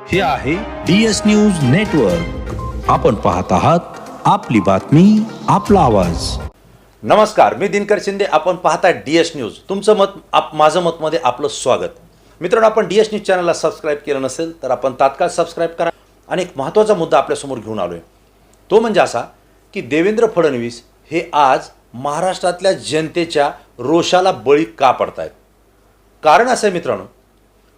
हे आहे DS news network. आपण पाहत आहात आपली बातमी आपला आवाज. नमस्कार, मी दिनकर शिंदे. आपण पाहताय DS न्यूज. तुमचं मत माझं मत मध्ये आपलं स्वागत. मित्रांनो, आपण DS न्यूज चॅनलला सबस्क्राईब केलं नसेल तर आपण तात्काळ सबस्क्राईब करा. आणि एक महत्त्वाचा मुद्दा आपल्यासमोर घेऊन आलोय. तो म्हणजे असा की देवेंद्र फडणवीस हे आज महाराष्ट्रातल्या जनतेच्या रोषाला बळी का पडतायत. कारण असं आहे मित्रांनो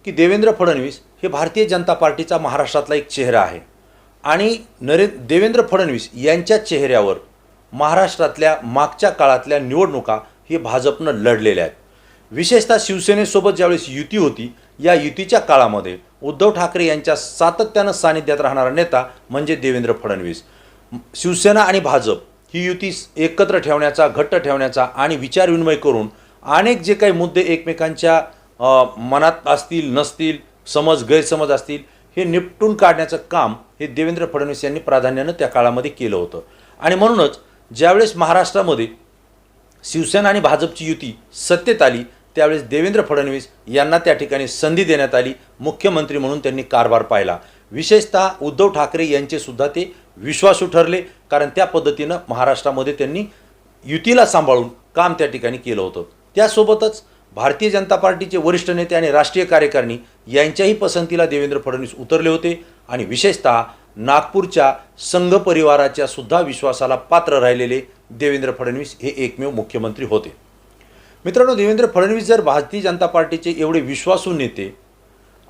की देवेंद्र फडणवीस हे भारतीय जनता पार्टीचा महाराष्ट्रातला एक चेहरा आहे आणि देवेंद्र फडणवीस यांच्या चेहऱ्यावर महाराष्ट्रातल्या मागच्या काळातल्या निवडणुका हे भाजपनं लढलेल्या आहेत. विशेषतः शिवसेनेसोबत ज्यावेळेस युती होती, या युतीच्या काळामध्ये उद्धव ठाकरे यांच्या सातत्यानं सानिध्यात राहणारा नेता म्हणजे देवेंद्र फडणवीस. शिवसेना आणि भाजप ही युती एकत्र ठेवण्याचा, घट्ट ठेवण्याचा आणि विचारविनिमय करून अनेक जे काही मुद्दे एकमेकांच्या मनात असतील नसतील, समज गैरसमज असतील, हे निपटून काढण्याचं काम हे देवेंद्र फडणवीस यांनी प्राधान्यानं त्या काळामध्ये केलं होतं. आणि म्हणूनच ज्यावेळेस महाराष्ट्रामध्ये शिवसेना आणि भाजपची युती सत्तेत आली त्यावेळेस देवेंद्र फडणवीस यांना त्या ठिकाणी संधी देण्यात आली. मुख्यमंत्री म्हणून त्यांनी कारभार पाहिला. विशेषतः उद्धव ठाकरे यांचे सुद्धा ते विश्वासू ठरले, कारण त्या पद्धतीनं महाराष्ट्रामध्ये त्यांनी युतीला सांभाळून काम त्या ठिकाणी केलं होतं. त्यासोबतच भारतीय जनता पार्टीचे वरिष्ठ नेते आणि राष्ट्रीय कार्यकारिणी यांच्याही पसंतीला देवेंद्र फडणवीस उतरले होते आणि विशेषतः नागपूरच्या संघ परिवाराच्या सुद्धा विश्वासाला पात्र राहिलेले देवेंद्र फडणवीस हे एकमेव मुख्यमंत्री होते. मित्रांनो, देवेंद्र फडणवीस जर भारतीय जनता पार्टीचे एवढे विश्वासू नेते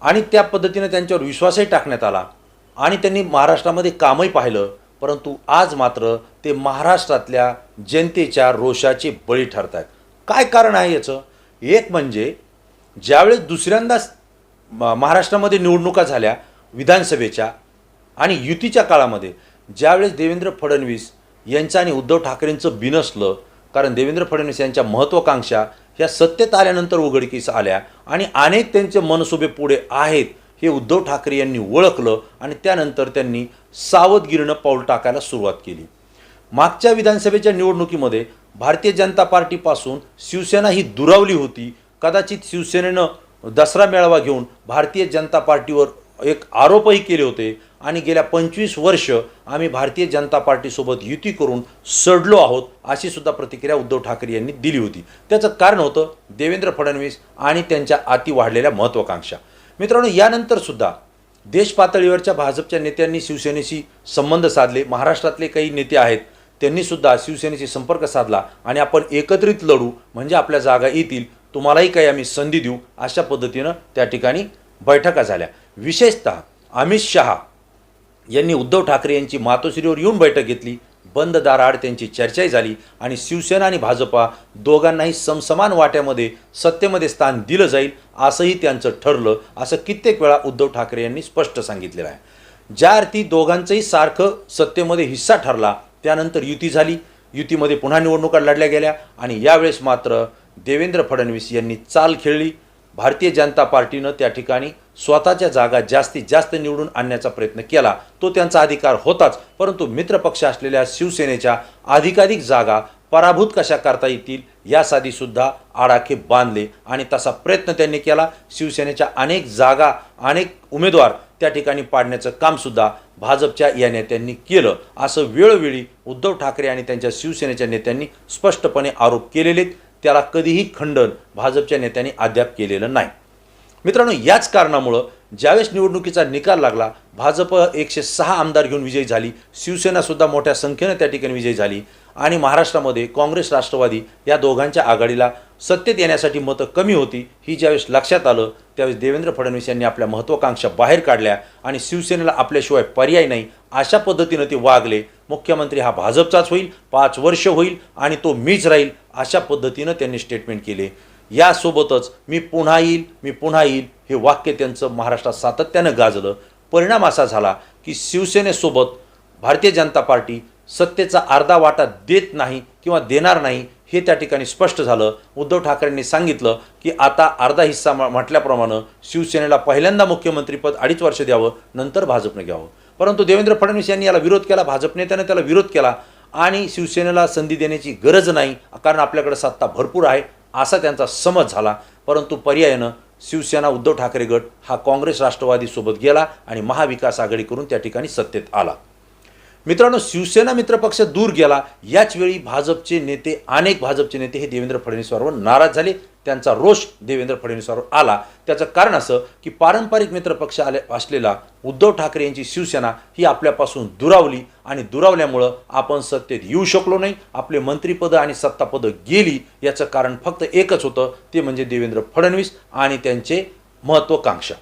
आणि त्या पद्धतीने त्यांच्यावर विश्वासही टाकण्यात आला आणि त्यांनी महाराष्ट्रामध्ये कामही पाहिलं, परंतु आज मात्र ते महाराष्ट्रातल्या जनतेच्या रोषाचे बळी ठरत आहेत. काय कारण आहे याचं? एक म्हणजे ज्यावेळेस दुसऱ्यांदा महाराष्ट्रामध्ये निवडणुका झाल्या विधानसभेच्या आणि युतीच्या काळामध्ये, ज्यावेळेस देवेंद्र फडणवीस यांचं आणि उद्धव ठाकरेंचं बिनसलं, कारण देवेंद्र फडणवीस यांच्या महत्त्वाकांक्षा ह्या सत्तेत आल्यानंतर उघडकीस आल्या आणि अनेक त्यांचे मनसुबे पुढे आहेत हे उद्धव ठाकरे यांनी ओळखलं आणि त्यानंतर त्यांनी सावधगिरीनं पाऊल टाकायला सुरुवात केली. मागच्या विधानसभेच्या निवडणुकीमध्ये भारतीय जनता पार्टीपासून शिवसेना ही दुरावली होती. कदाचित शिवसेनेनं दसरा मेळावा घेऊन भारतीय जनता पार्टीवर एक आरोपही केले होते आणि गेल्या 25 वर्ष आम्ही भारतीय जनता पार्टीसोबत युती करून सडलो आहोत, अशी सुद्धा प्रतिक्रिया उद्धव ठाकरे यांनी दिली होती. त्याचं कारण होतं देवेंद्र फडणवीस आणि त्यांच्या अति वाढलेल्या महत्त्वाकांक्षा. मित्रांनो, यानंतर सुद्धा देश पातळीवरच्या भाजपच्या नेत्यांनी शिवसेनेशी संबंध साधले. महाराष्ट्रातले काही नेते आहेत त्यांनी सुद्धा शिवसेनेशी संपर्क साधला आणि आपण एकत्रित लढू, म्हणजे आपल्या जागा येतील, तुम्हालाही काही आम्ही संधी देऊ, अशा पद्धतीनं त्या ठिकाणी बैठका झाल्या. विशेषतः अमित शहा यांनी उद्धव ठाकरे यांची मातोश्रीवर येऊन बैठक घेतली. बंद दाराआड त्यांची चर्चाही झाली आणि शिवसेना आणि भाजपा दोघांनाही समसमान वाट्यामध्ये सत्तेमध्ये स्थान दिलं जाईल असंही त्यांचं ठरलं, असं कित्येक वेळा उद्धव ठाकरे यांनी स्पष्ट सांगितलेलं आहे. ज्या अर्थी दोघांचंही सारखं सत्तेमध्ये हिस्सा ठरला, त्यानंतर युती झाली. युतीमध्ये पुन्हा निवडणुका लढल्या गेल्या आणि यावेळेस मात्र देवेंद्र फडणवीस यांनी चाल खेळली. भारतीय जनता पार्टीनं त्या ठिकाणी स्वतःच्या जागा जास्तीत जास्त निवडून आणण्याचा प्रयत्न केला. तो त्यांचा अधिकार होताच, परंतु मित्रपक्ष असलेल्या शिवसेनेच्या अधिकाधिक जागा पराभूत कशा करता येतील यासाठी सुद्धा आडाखे बांधले आणि तसा प्रयत्न त्यांनी केला. शिवसेनेच्या अनेक जागा, अनेक उमेदवार त्या ठिकाणी पाडण्याचं कामसुद्धा भाजपच्या या नेत्यांनी केलं, असं वेळोवेळी उद्धव ठाकरे आणि त्यांच्या शिवसेनेच्या नेत्यांनी स्पष्टपणे आरोप केलेले. त्याला कधीही खंडन भाजपच्या नेत्यांनी अद्याप केलेलं नाही. मित्रांनो, याच कारणामुळं ज्यावेळेस निवडणुकीचा निकाल लागला, भाजप 106 आमदार घेऊन विजयी झाली. शिवसेनासुद्धा मोठ्या संख्येनं त्या ठिकाणी विजयी झाली आणि महाराष्ट्रामध्ये काँग्रेस राष्ट्रवादी या दोघांच्या आघाडीला सत्तेत येण्यासाठी मतं कमी होती. ही ज्यावेळेस लक्षात आलं त्यावेळेस देवेंद्र फडणवीस यांनी आपल्या महत्त्वाकांक्षा बाहेर काढल्या आणि शिवसेनेला आपल्याशिवाय पर्याय नाही अशा पद्धतीनं ते वागले. मुख्यमंत्री हा भाजपचाच होईल, 5 वर्ष होईल आणि तो मीच राहील, अशा पद्धतीनं त्यांनी स्टेटमेंट केले. यासोबतच मी पुन्हा येईल हे वाक्य त्यांचं महाराष्ट्रात सातत्यानं गाजलं. परिणाम असा झाला की शिवसेनेसोबत भारतीय जनता पार्टी सत्तेचा अर्धा वाटा देत नाही किंवा देणार नाही हे त्या ठिकाणी स्पष्ट झालं. उद्धव ठाकरेंनी सांगितलं की आता अर्धा हिस्सा म्हटल्याप्रमाणे शिवसेनेला पहिल्यांदा मुख्यमंत्रीपद 2.5 वर्ष द्यावं, नंतर भाजपने घ्यावं. परंतु देवेंद्र फडणवीस यांनी याला विरोध केला. भाजप नेत्याने त्याला विरोध केला आणि शिवसेनेला संधी देण्याची गरज नाही, कारण आपल्याकडे सत्ता भरपूर आहे, असा त्यांचा समज झाला. परंतु पर्यायानं शिवसेना उद्धव ठाकरे गट हा काँग्रेस राष्ट्रवादी सोबत गेला आणि महाविकास आघाडी करून त्या ठिकाणी सत्तेत आला. मित्रांनो, शिवसेना मित्रपक्ष दूर गेला. याच वेळी अनेक भाजपचे नेते हे देवेंद्र फडणवीसांवर नाराज झाले. त्यांचा रोष देवेंद्र फडणवीसांवर आला. त्याचं कारण असं की पारंपरिक मित्रपक्ष असलेला उद्धव ठाकरे यांची शिवसेना ही आपल्यापासून दुरावली आणि दुरावल्यामुळं आपण सत्तेत येऊ शकलो नाही. आपले मंत्रिपदं आणि सत्तापदं गेली. याचं कारण फक्त एकच होतं, ते म्हणजे देवेंद्र फडणवीस आणि त्यांचे महत्त्वाकांक्षा.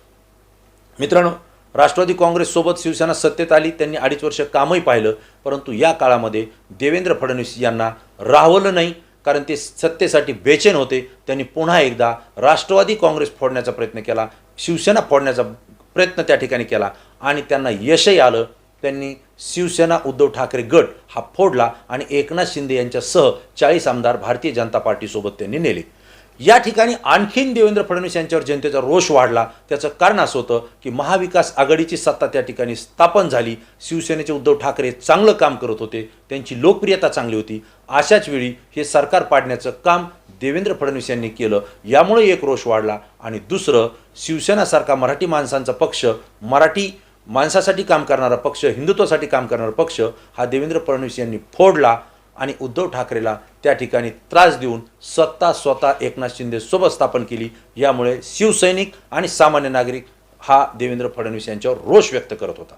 मित्रांनो, राष्ट्रवादी काँग्रेससोबत शिवसेना सत्तेत आली. त्यांनी 2.5 वर्ष कामही पाहिलं, परंतु या काळामध्ये देवेंद्र फडणवीस यांना राहवलं नाही, कारण ते सत्तेसाठी बेचैन होते. त्यांनी पुन्हा एकदा राष्ट्रवादी काँग्रेस फोडण्याचा प्रयत्न केला, शिवसेना फोडण्याचा प्रयत्न त्या ठिकाणी केला आणि त्यांना यशही आलं. त्यांनी शिवसेना उद्धव ठाकरे गट हा फोडला आणि एकनाथ शिंदे यांच्यासह 40 आमदार भारतीय जनता पार्टीसोबत त्यांनी नेले. या ठिकाणी आणखीन देवेंद्र फडणवीस यांच्यावर जनतेचा रोष वाढला. त्याचं कारण असं होतं की महाविकास आघाडीची सत्ता त्या ठिकाणी स्थापन झाली. शिवसेनेचे उद्धव ठाकरे चांगलं काम करत होते, त्यांची लोकप्रियता चांगली होती. अशाच वेळी हे सरकार पाडण्याचं काम देवेंद्र फडणवीस यांनी केलं. यामुळे एक रोष वाढला आणि दुसरं, शिवसेनासारखा मराठी माणसांचा पक्ष, मराठी माणसासाठी काम करणारा पक्ष, हिंदुत्वासाठी काम करणारा पक्ष हा देवेंद्र फडणवीस यांनी फोडला आणि उद्धव ठाकरेला त्या ठिकाणी त्रास देऊन सत्ता स्वतः एकनाथ शिंदे सोबत स्थापन केली. यामुळे शिवसैनिक आणि सामान्य नागरिक हा देवेंद्र फडणवीस यांच्यावर रोष व्यक्त करत होता.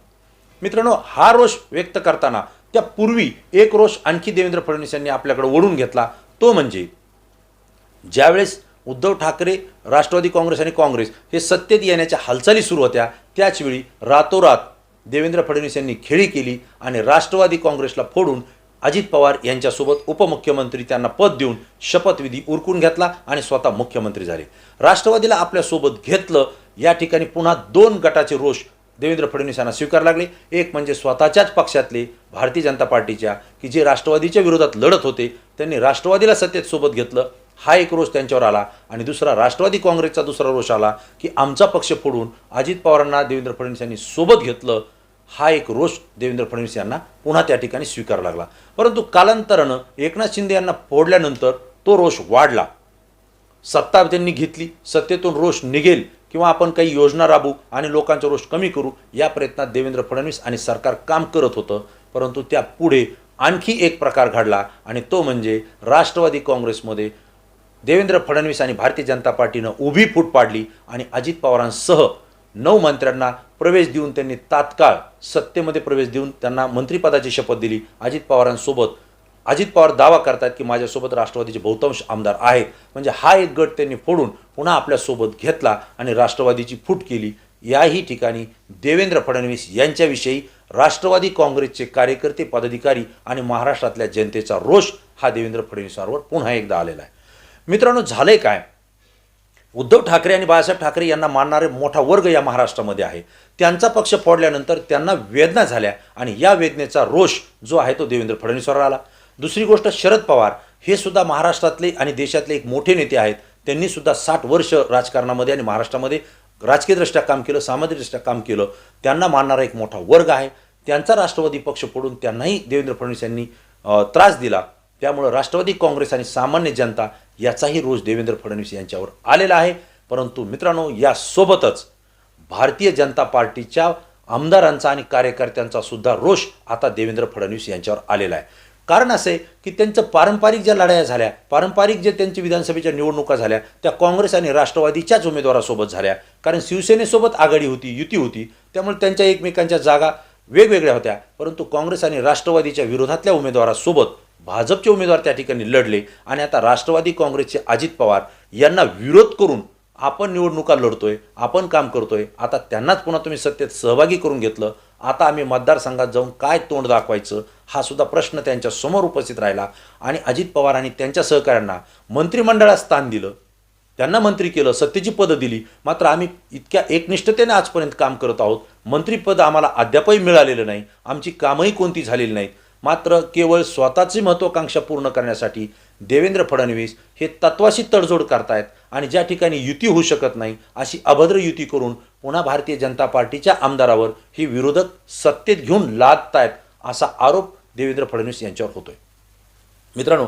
मित्रांनो, हा रोष व्यक्त करताना त्यापूर्वी एक रोष आणखी देवेंद्र फडणवीस यांनी आपल्याकडे ओढून घेतला. तो म्हणजे ज्यावेळेस उद्धव ठाकरे, राष्ट्रवादी काँग्रेस आणि काँग्रेस हे सत्तेत येण्याच्या हालचाली सुरू होत्या, त्याचवेळी रातोरात देवेंद्र फडणवीस यांनी खेळी केली आणि राष्ट्रवादी काँग्रेसला फोडून अजित पवार यांच्यासोबत उपमुख्यमंत्री त्यांना पद देऊन शपथविधी उरकून घेतला आणि स्वतः मुख्यमंत्री झाले. राष्ट्रवादीला आपल्यासोबत घेतलं. या ठिकाणी पुन्हा 2 गटाचे रोष देवेंद्र फडणवीस यांना स्वीकारावे लागले. एक म्हणजे स्वतःच्याच पक्षातले भारतीय जनता पार्टीच्या की जे राष्ट्रवादीच्या विरोधात लढत होते, त्यांनी राष्ट्रवादीला सत्तेत सोबत घेतलं, हा एक रोष त्यांच्यावर आला. आणि दुसरा राष्ट्रवादी काँग्रेसचा दुसरा रोष आला की आमचा पक्ष फोडून अजित पवारांना देवेंद्र फडणवीस यांनी सोबत घेतलं. हा एक रोष देवेंद्र फडणवीस यांना पुन्हा त्या ठिकाणी स्वीकारावा लागला. परंतु कालांतरानं एकनाथ शिंदे यांना फोडल्यानंतर तो रोष वाढला. सत्ता त्यांनी घेतली, सत्तेतून रोष निघेल किंवा आपण काही योजना राबवू आणि लोकांचा रोष कमी करू या प्रयत्नात देवेंद्र फडणवीस आणि सरकार काम करत होतं. परंतु त्या पुढे आणखी एक प्रकार घडला आणि तो म्हणजे राष्ट्रवादी काँग्रेसमध्ये देवेंद्र फडणवीस आणि भारतीय जनता पार्टीनं उभी फूट पाडली आणि अजित पवारांसह 9 मंत्र्यांना प्रवेश देऊन त्यांनी तात्काळ सत्तेमध्ये प्रवेश देऊन त्यांना मंत्रिपदाची शपथ दिली. अजित पवार दावा करतात की माझ्यासोबत राष्ट्रवादीचे बहुतांश आमदार आहेत. म्हणजे हा एक गट त्यांनी फोडून पुन्हा आपल्यासोबत घेतला आणि राष्ट्रवादीची फूट केली. याही ठिकाणी देवेंद्र फडणवीस यांच्याविषयी राष्ट्रवादी काँग्रेसचे कार्यकर्ते, पदाधिकारी आणि महाराष्ट्रातल्या जनतेचा रोष हा देवेंद्र फडणवीसांवर पुन्हा एकदा आलेला आहे. मित्रांनो, झालंय काय? उद्धव ठाकरे आणि बाळासाहेब ठाकरे यांना मानणारे मोठा वर्ग या महाराष्ट्रामध्ये आहे. त्यांचा पक्ष फोडल्यानंतर त्यांना वेदना झाल्या आणि या वेदनेचा रोष जो आहे तो देवेंद्र फडणवीसांवर आला. दुसरी गोष्ट, शरद पवार हे सुद्धा महाराष्ट्रातले आणि देशातले एक मोठे नेते आहेत. त्यांनी सुद्धा 60 वर्ष राजकारणामध्ये आणि महाराष्ट्रामध्ये राजकीयदृष्ट्या काम केलं, सामाजिकदृष्ट्या काम केलं. त्यांना मानणारा एक मोठा वर्ग आहे. त्यांचा राष्ट्रवादी पक्ष फोडून त्यांनाही देवेंद्र फडणवीस यांनी त्रास दिला. त्यामुळे राष्ट्रवादी काँग्रेस आणि सामान्य जनता याचाही रोष देवेंद्र फडणवीस यांच्यावर आलेला आहे. परंतु मित्रांनो, यासोबतच भारतीय जनता पार्टीच्या आमदारांचा आणि कार्यकर्त्यांचा सुद्धा रोष आता देवेंद्र फडणवीस यांच्यावर आलेला आहे. कारण असं आहे की त्यांचं पारंपरिक ज्या लढाया झाल्या, पारंपरिक जे त्यांची विधानसभेच्या निवडणुका झाल्या, त्या काँग्रेस आणि राष्ट्रवादीच्याच उमेदवारासोबत झाल्या. कारण शिवसेनेसोबत आघाडी होती, युती होती, त्यामुळे त्यांच्या एकमेकांच्या जागा वेगवेगळ्या होत्या. परंतु काँग्रेस आणि राष्ट्रवादीच्या विरोधातल्या उमेदवारासोबत भाजपचे उमेदवार त्या ठिकाणी लढले आणि आता राष्ट्रवादी काँग्रेसचे अजित पवार यांना विरोध करून आपण निवडणुका लढतोय, आपण काम करतोय, आता त्यांनाच पुन्हा तुम्ही सत्तेत सहभागी करून घेतलं, आता आम्ही मतदारसंघात जाऊन काय तोंड दाखवायचं हा सुद्धा प्रश्न त्यांच्या समोर उपस्थित राहिला. आणि अजित पवार आणि त्यांच्या सहकाऱ्यांना मंत्रिमंडळात स्थान दिलं, त्यांना मंत्री केलं, सत्तेची पदं दिली. मात्र आम्ही इतक्या एकनिष्ठतेने आजपर्यंत काम करत आहोत, मंत्रिपद आम्हाला अद्यापही मिळालेलं नाही, आमची कामही कोणती झालेली नाहीत. मात्र केवळ स्वतःची महत्त्वाकांक्षा पूर्ण करण्यासाठी देवेंद्र फडणवीस हे तत्वाशी तडजोड करतायत आणि ज्या ठिकाणी युती होऊ शकत नाही अशी अभद्र युती करून पुन्हा भारतीय जनता पार्टीच्या आमदारावर ही विरोधक सत्तेत घेऊन लादतायत असा आरोप देवेंद्र फडणवीस यांच्यावर होतोय. मित्रांनो,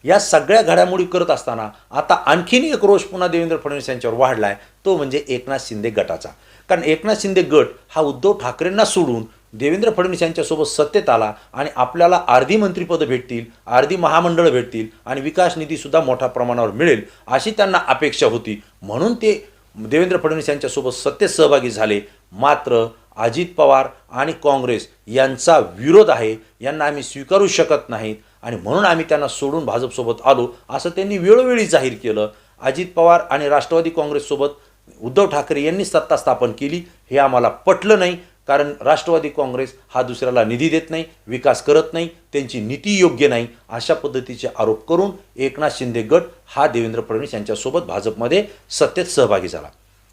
या सगळ्या घडामोडी करत असताना आता आणखीन एक रोष पुन्हा देवेंद्र फडणवीस यांच्यावर वाढला आहे, तो म्हणजे एकनाथ शिंदे गटाचा. कारण एकनाथ शिंदे गट हा उद्धव ठाकरेंना सोडून देवेंद्र फडणवीस यांच्यासोबत सत्तेत आला आणि आपल्याला अर्धी मंत्रिपदं भेटतील, अर्धी महामंडळं भेटतील आणि विकास निधीसुद्धा मोठ्या प्रमाणावर मिळेल अशी त्यांना अपेक्षा होती. म्हणून ते देवेंद्र फडणवीस यांच्यासोबत सत्तेत सहभागी झाले. मात्र अजित पवार आणि काँग्रेस यांचा विरोध आहे, यांना आम्ही स्वीकारू शकत नाहीत आणि म्हणून आम्ही त्यांना सोडून भाजपसोबत आलो असं त्यांनी वेळोवेळी जाहीर केलं. अजित पवार आणि राष्ट्रवादी काँग्रेससोबत उद्धव ठाकरे यांनी सत्ता स्थापन केली, हे आम्हाला पटलं नाही. कारण राष्ट्रवादी काँग्रेस हा दुसऱ्याला निधी देत नाही, विकास करत नाही, त्यांची नीती योग्य नाही, अशा पद्धतीचे आरोप करून एकनाथ शिंदे गट हा देवेंद्र फडणवीस यांच्यासोबत भाजपमध्ये सत्तेत सहभागी झाला.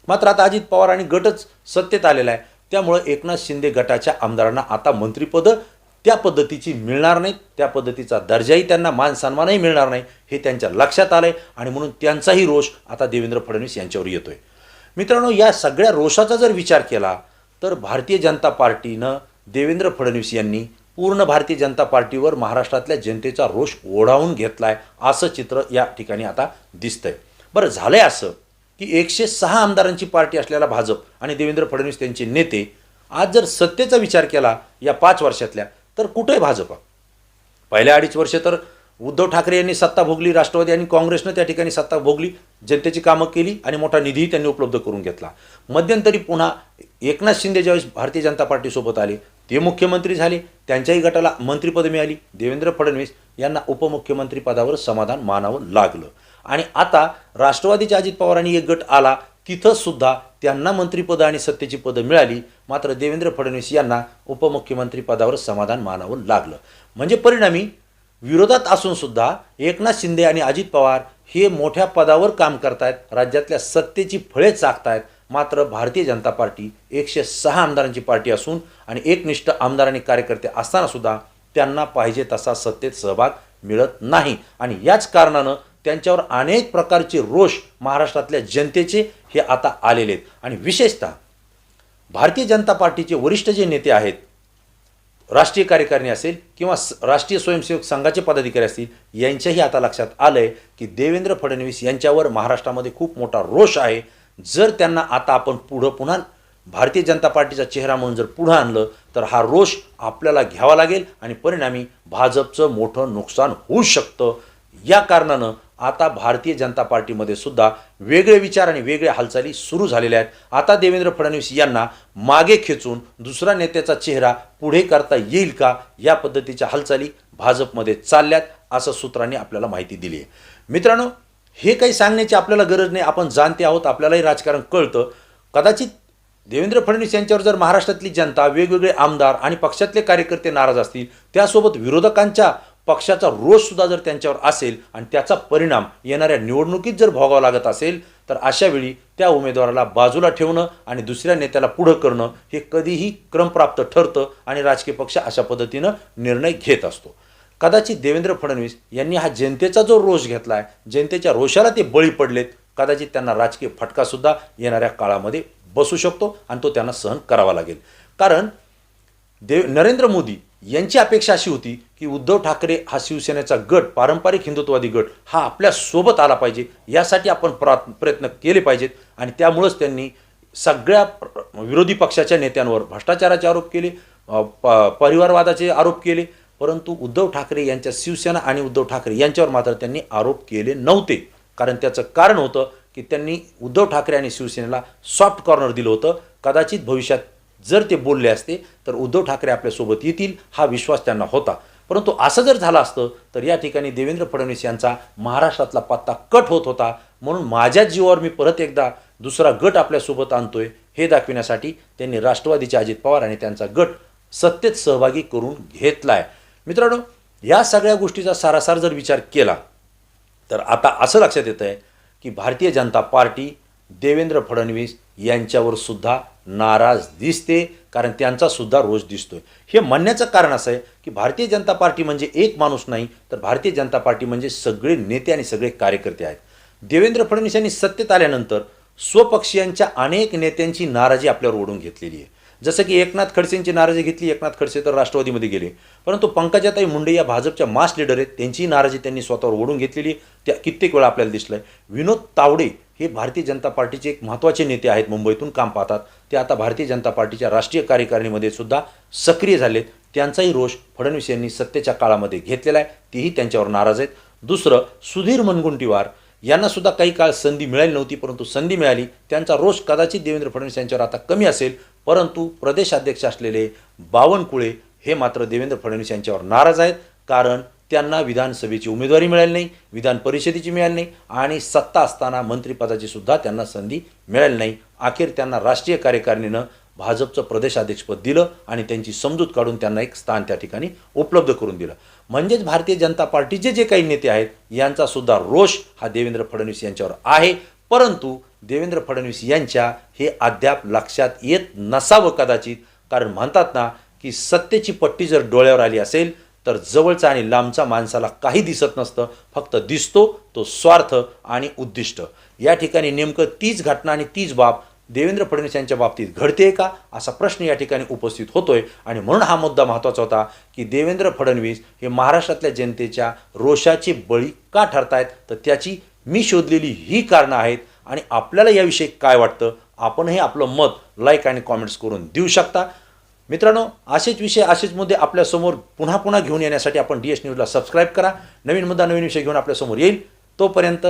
मात्र आता अजित पवार आणि गटच सत्तेत आलेला आहे, त्यामुळे एकनाथ शिंदे गटाच्या आमदारांना आता मंत्रिपदं त्या पद्धतीची मिळणार नाहीत, त्या पद्धतीचा दर्जाही त्यांना मान सन्मानही मिळणार नाही, हे त्यांच्या लक्षात आलं आहे आणि म्हणून त्यांचाही रोष आता देवेंद्र फडणवीस यांच्यावर येतो आहे. मित्रांनो, या सगळ्या रोषाचा जर विचार केला तर भारतीय जनता पार्टीनं देवेंद्र फडणवीस यांनी पूर्ण भारतीय जनता पार्टीवर महाराष्ट्रातल्या जनतेचा रोष ओढावून घेतला आहे असं चित्र या ठिकाणी आता दिसतंय. बरं, झालंय असं की 106 आमदारांची पार्टी असलेला भाजप आणि देवेंद्र फडणवीस त्यांचे नेते आज जर सत्तेचा विचार केला या 5 वर्षातल्या, तर कुठे भाजप? पहिल्या 2.5 वर्ष तर उद्धव ठाकरे यांनी सत्ता भोगली, राष्ट्रवादी आणि काँग्रेसनं त्या ठिकाणी सत्ता भोगली, जनतेची कामं केली आणि मोठा निधीही त्यांनी उपलब्ध करून घेतला. मध्यंतरी पुन्हा एकनाथ शिंदे ज्यावेळेस भारतीय जनता पार्टीसोबत आले, ते मुख्यमंत्री झाले, त्यांच्याही गटाला मंत्रिपद मिळाली. देवेंद्र फडणवीस यांना उपमुख्यमंत्री पदावर समाधान मानावं लागलं आणि आता राष्ट्रवादीच्या अजित पवारांनी एक गट आला, तिथंसुद्धा त्यांना मंत्रिपदं आणि सत्तेची पदं मिळाली. मात्र देवेंद्र फडणवीस यांना उपमुख्यमंत्री पदावर समाधान मानावं लागलं. म्हणजे परिणामी विरोधात असून सुद्धा एकनाथ शिंदे आणि अजित पवार हे मोठ्या पदावर काम करतायत, राज्यातल्या सत्तेची फळे चाखतायत. मात्र भारतीय जनता पार्टी 106 आमदारांची पार्टी असून आणि एकनिष्ठ आमदार आणि कार्यकर्ते असताना सुद्धा त्यांना पाहिजे तसा सत्तेत सहभाग मिळत नाही आणि याच कारणानं त्यांच्यावर अनेक प्रकारचे रोष महाराष्ट्रातल्या जनतेचे हे आता आलेले आहेत. आणि विशेषतः भारतीय जनता पार्टीचे वरिष्ठ जे नेते आहेत, राष्ट्रीय कार्यकारिणी असेल किंवा राष्ट्रीय स्वयंसेवक संघाचे पदाधिकारी असतील, यांच्याही आता लक्षात आलं आहे की देवेंद्र फडणवीस यांच्यावर महाराष्ट्रामध्ये खूप मोठा रोष आहे. जर त्यांना आता आपण पुन्हा भारतीय जनता पार्टीचा चेहरा म्हणून जर पुढं आणलं तर हा रोष आपल्याला घ्यावा लागेल आणि परिणामी भाजपचं मोठं नुकसान होऊ शकतं. या कारणानं आता भारतीय जनता पार्टीमध्ये सुद्धा वेगळे विचार आणि वेगळ्या हालचाली सुरू झालेल्या आहेत. आता देवेंद्र फडणवीस यांना मागे खेचून दुसरा नेत्याचा चेहरा पुढे करता येईल का, या पद्धतीच्या हालचाली भाजपमध्ये चालल्यात असं सूत्रांनी आपल्याला माहिती दिली आहे. मित्रांनो, हे काही सांगण्याची आपल्याला गरज नाही, आपण जाणते आहोत, आपल्यालाही राजकारण कळतं. कदाचित देवेंद्र फडणवीस यांच्यावर जर महाराष्ट्रातली जनता, वेगवेगळे आमदार आणि पक्षातले कार्यकर्ते नाराज असतील, त्यासोबत विरोधकांच्या पक्षाचा रोषसुद्धा जर त्यांच्यावर असेल आणि त्याचा परिणाम येणाऱ्या निवडणुकीत जर भोगावा लागत असेल, तर अशावेळी त्या उमेदवाराला बाजूला ठेवणं आणि दुसऱ्या नेत्याला पुढं करणं हे कधीही क्रमप्राप्त ठरतं आणि राजकीय पक्ष अशा पद्धतीनं निर्णय घेत असतो. कदाचित देवेंद्र फडणवीस यांनी हा जनतेचा जो रोष घेतला आहे, जनतेच्या रोषाला ते बळी पडलेत, कदाचित त्यांना राजकीय फटकासुद्धा येणाऱ्या काळामध्ये बसू शकतो आणि तो त्यांना सहन करावा लागेल. कारण नरेंद्र मोदी यांची अपेक्षा अशी होती की उद्धव ठाकरे हा शिवसेनेचा गट, पारंपरिक हिंदुत्ववादी गट हा आपल्या सोबत आला पाहिजे, यासाठी आपण प्रयत्न केले पाहिजेत आणि त्यामुळंच त्यांनी सगळ्या विरोधी पक्षाच्या नेत्यांवर भ्रष्टाचाराचे आरोप केले, परिवारवादाचे आरोप केले. परंतु उद्धव ठाकरे यांच्या शिवसेना आणि उद्धव ठाकरे यांच्यावर मात्र त्यांनी आरोप केले नव्हते. कारण त्याचं कारण होतं की त्यांनी उद्धव ठाकरे आणि शिवसेनेला सॉफ्ट कॉर्नर दिलं होतं. कदाचित भविष्यात जर ते बोलले असते तर उद्धव ठाकरे आपल्यासोबत येतील हा विश्वास त्यांना होता. परंतु असं जर झालं असतं तर या ठिकाणी देवेंद्र फडणवीस यांचा महाराष्ट्रातला पत्ता कट होत होता. म्हणून माझ्या जीवावर मी परत एकदा दुसरा गट आपल्यासोबत आणतोय हे दाखविण्यासाठी त्यांनी राष्ट्रवादीचे अजित पवार आणि त्यांचा गट सत्तेत सहभागी करून घेतलाय. मित्रांनो, या सगळ्या गोष्टीचा सारासार जर विचार केला तर आता असं लक्षात येतं आहे की भारतीय जनता पार्टी देवेंद्र फडणवीस यांच्यावर सुद्धा नाराज दिसते, कारण त्यांचा सुद्धा रोष दिसतोय. हे म्हणण्याचं कारण असं आहे की भारतीय जनता पार्टी म्हणजे एक माणूस नाही, तर भारतीय जनता पार्टी म्हणजे सगळे नेते आणि सगळे कार्यकर्ते आहेत. देवेंद्र फडणवीस यांनी सत्तेत आल्यानंतर स्वपक्षीयांच्या अनेक नेत्यांची नाराजी आपल्यावर ओढून घेतलेली आहे. जसं की एकनाथ खडसेंची नाराजी घेतली, एकनाथ खडसे तर राष्ट्रवादीमध्ये गेले, परंतु पंकजाताई मुंडे या भाजपच्या मास लीडर आहेत, त्यांची नाराजी त्यांनी स्वतःवर ओढून घेतलेली त्या कित्येक वेळा आपल्याला दिसलं आहे. विनोद तावडे हे भारतीय जनता पार्टीचे एक महत्त्वाचे नेते आहेत, मुंबईतून काम पाहतात, ते आता भारतीय जनता पार्टीच्या राष्ट्रीय कार्यकारिणीमध्ये सुद्धा सक्रिय झालेत. त्यांचाही रोष फडणवीस यांनी सत्तेच्या काळामध्ये घेतलेला आहे, तेही त्यांच्यावर नाराज आहेत. दुसरं सुधीर मुनगंटीवार यांना सुद्धा काही काळ संधी मिळाली नव्हती, परंतु संधी मिळाली. त्यांचा रोष कदाचित देवेंद्र फडणवीस यांच्यावर आता कमी असेल, परंतु प्रदेशाध्यक्ष असलेले बावनकुळे हे मात्र देवेंद्र फडणवीस यांच्यावर नाराज आहेत, कारण त्यांना विधानसभेची उमेदवारी मिळाली नाही, विधान परिषदेची मिळाली नाही आणि सत्ता असताना मंत्रिपदाची सुद्धा त्यांना संधी मिळाली नाही. अखेर त्यांना राष्ट्रीय कार्यकारिणीनं भाजपचं प्रदेशाध्यक्षपद दिलं आणि त्यांची समजूत काढून त्यांना एक स्थान त्या ठिकाणी उपलब्ध करून दिलं. म्हणजेच भारतीय जनता पार्टीचे जे काही नेते आहेत यांचा सुद्धा रोष हा देवेंद्र फडणवीस यांच्यावर आहे, परंतु देवेंद्र फडणवीस यांच्या हे अद्याप लक्षात येत नसावं कदाचित, कारण म्हणतात ना की सत्तेची पट्टी जर डोळ्यावर आली असेल तर जवळचा आणि लांबचा माणसाला काही दिसत नसतं, फक्त दिसतो तो स्वार्थ आणि उद्दिष्ट. या ठिकाणी नेमकं तीच घटना आणि तीच बाब देवेंद्र फडणवीस यांच्या बाबतीत घडते का असा प्रश्न या ठिकाणी उपस्थित होतोय. आणि म्हणून हा मुद्दा महत्त्वाचा होता की देवेंद्र फडणवीस हे महाराष्ट्रातल्या जनतेच्या रोषाचे बळी का ठरतायत, तर त्याची मी शोधलेली ही कारणं आहेत. आणि आपल्याला याविषयी काय वाटतं, आपणही आपलं मत लाईक आणि कॉमेंट्स करून देऊ शकता. मित्रांनो, असेच विषय असेच मुद्दे आपल्यासमोर पुन्हा घेऊन येण्यासाठी आपण DS न्यूजला सबस्क्राईब करा. नवीन मुद्दा नवीन विषय घेऊन आपल्यासमोर येईल. तोपर्यंत